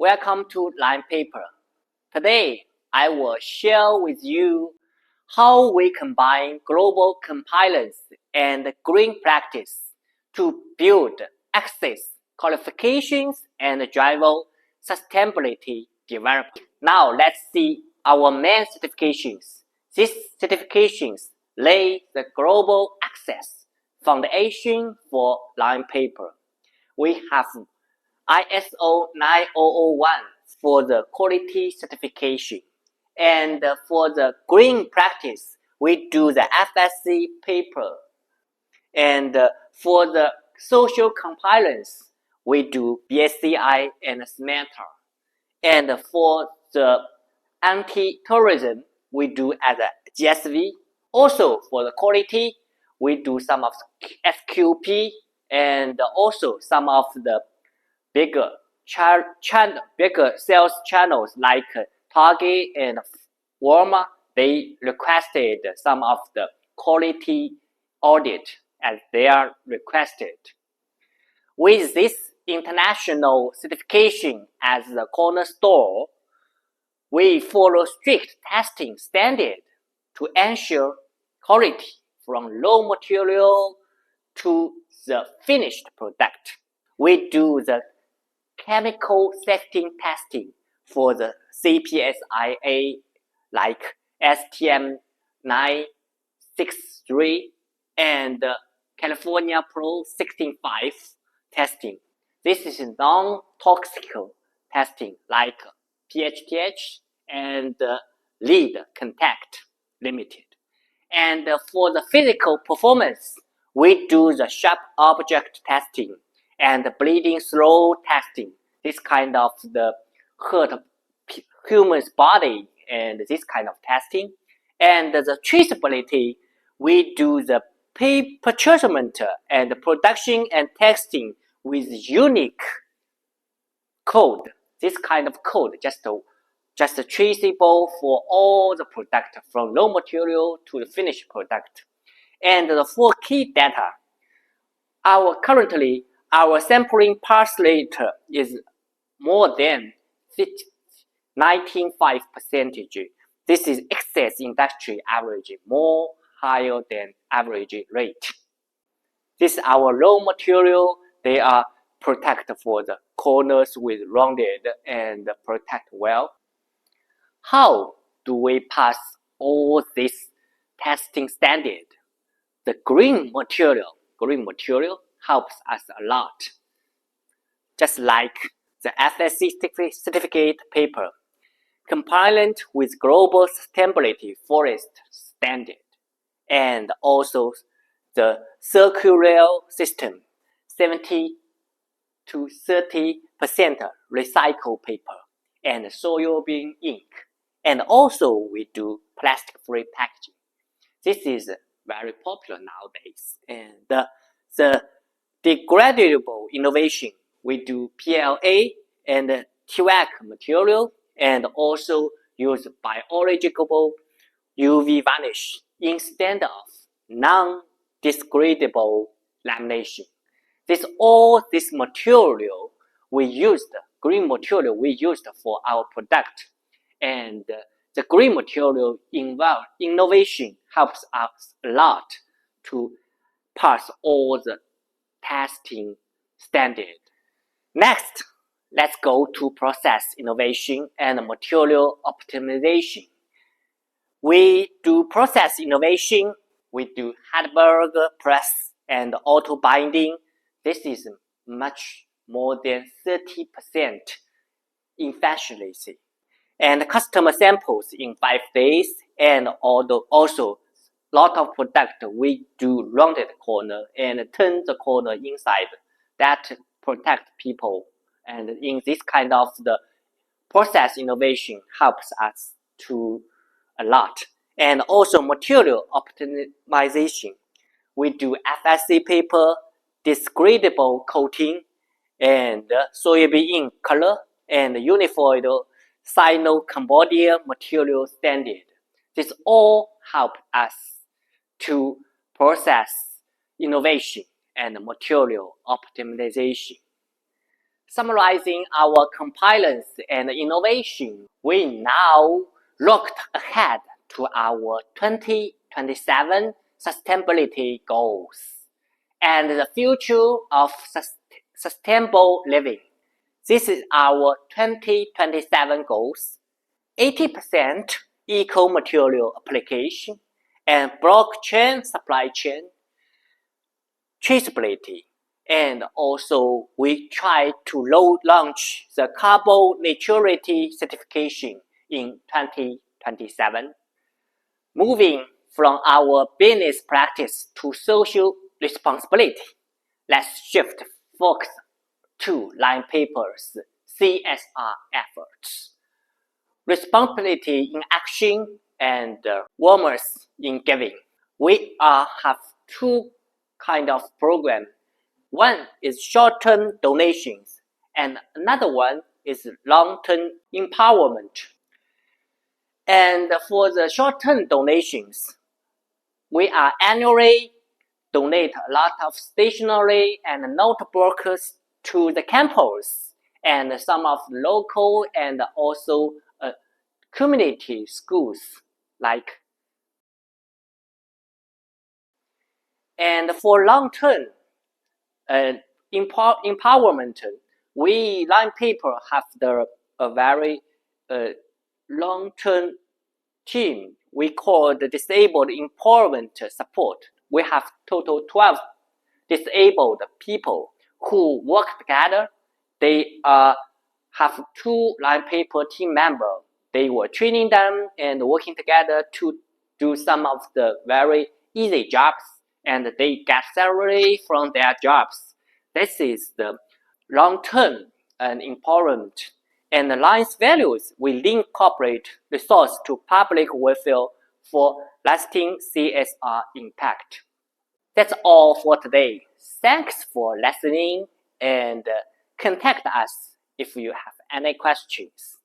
Welcome to Line Paper. Today, I will share with you how we combine global compliance and green practice to build access, qualifications, and drive sustainability development. Now, let's see our main certifications. These certifications lay the global access foundation for Line Paper. We have ISO 9001 for the quality certification. And for the green practice, we do the FSC paper. And for the social compliance, we do BSCI and SMETA. And for the anti-terrorism, we do as a GSV. Also for the quality, we do some of SQP and also some of the bigger sales channels like Target and Walmart. They requested some of the quality audit as they are requested. With this international certification as the cornerstone, we follow strict testing standards to ensure quality from raw material to the finished product. We do the chemical safety testing for the CPSIA like STM 963 and California Pro 165 testing. This is non-toxic testing like PHTH and lead contact limited. And for the physical performance, we do the sharp object testing and bleeding slow testing. This kind of the hurt human's body and this kind of testing. And the traceability, we do the procurement and production and testing with unique code. This kind of code just traceable for all the product from raw material to the finished product. And the four key data. Currently, our sampling pass rate is more than 95%. This is excess industry average, more higher than average rate. This is our raw material. They are protected for the corners with rounded and protect well. How do we pass all this testing standard? The green material helps us a lot. Just like the FSC certificate paper, compliant with global sustainability forest standard, and also the circular system, 70 to 30% recycled paper, and soybean ink. And also we do plastic-free packaging. This is very popular nowadays. And the degradable innovation, we do PLA and TWAC material, and also use biodegradable UV varnish instead of non-degradable lamination. All this material we used, green material we used for our product, and the green material innovation helps us a lot to pass all the testing standard. Next, let's go to process innovation and material optimization. We do process innovation. We do Heidelberg press and auto binding. This is much more than 30% efficiency. And customer samples in 5 days, and also lot of product we do rounded corner and turn the corner inside. That protect people. And in this kind of the process innovation helps us to a lot. And also material optimization. We do FSC paper, degradable coating, and soybean ink color, and unifoil Sino-Cambodia material standard. This all help us to process innovation and material optimization. Summarizing our compliance and innovation, we now looked ahead to our 2027 sustainability goals and the future of sustainable living. This is our 2027 goals: 80% eco-material application and blockchain supply chain traceability. And also, we try to launch the carbon neutrality certification in 2027. Moving from our business practice to social responsibility, let's shift focus to line papers CSR efforts. Responsibility in action and warmth in giving. We have two kind of program. One is short-term donations and another one is long-term empowerment. And for the short-term donations, we are annually donate a lot of stationery and notebooks to the campus and some of local and also community schools like. And for long-term empowerment, we line paper have a very long-term team we call the disabled empowerment support. We have total 12 disabled people who work together. They have 2 line paper team members. They were training them and working together to do some of the very easy jobs, and they get salary from their jobs. This is the long-term and empowerment. And the line's values will link corporate resource to public welfare for lasting CSR impact. That's all for today. Thanks for listening and contact us if you have any questions.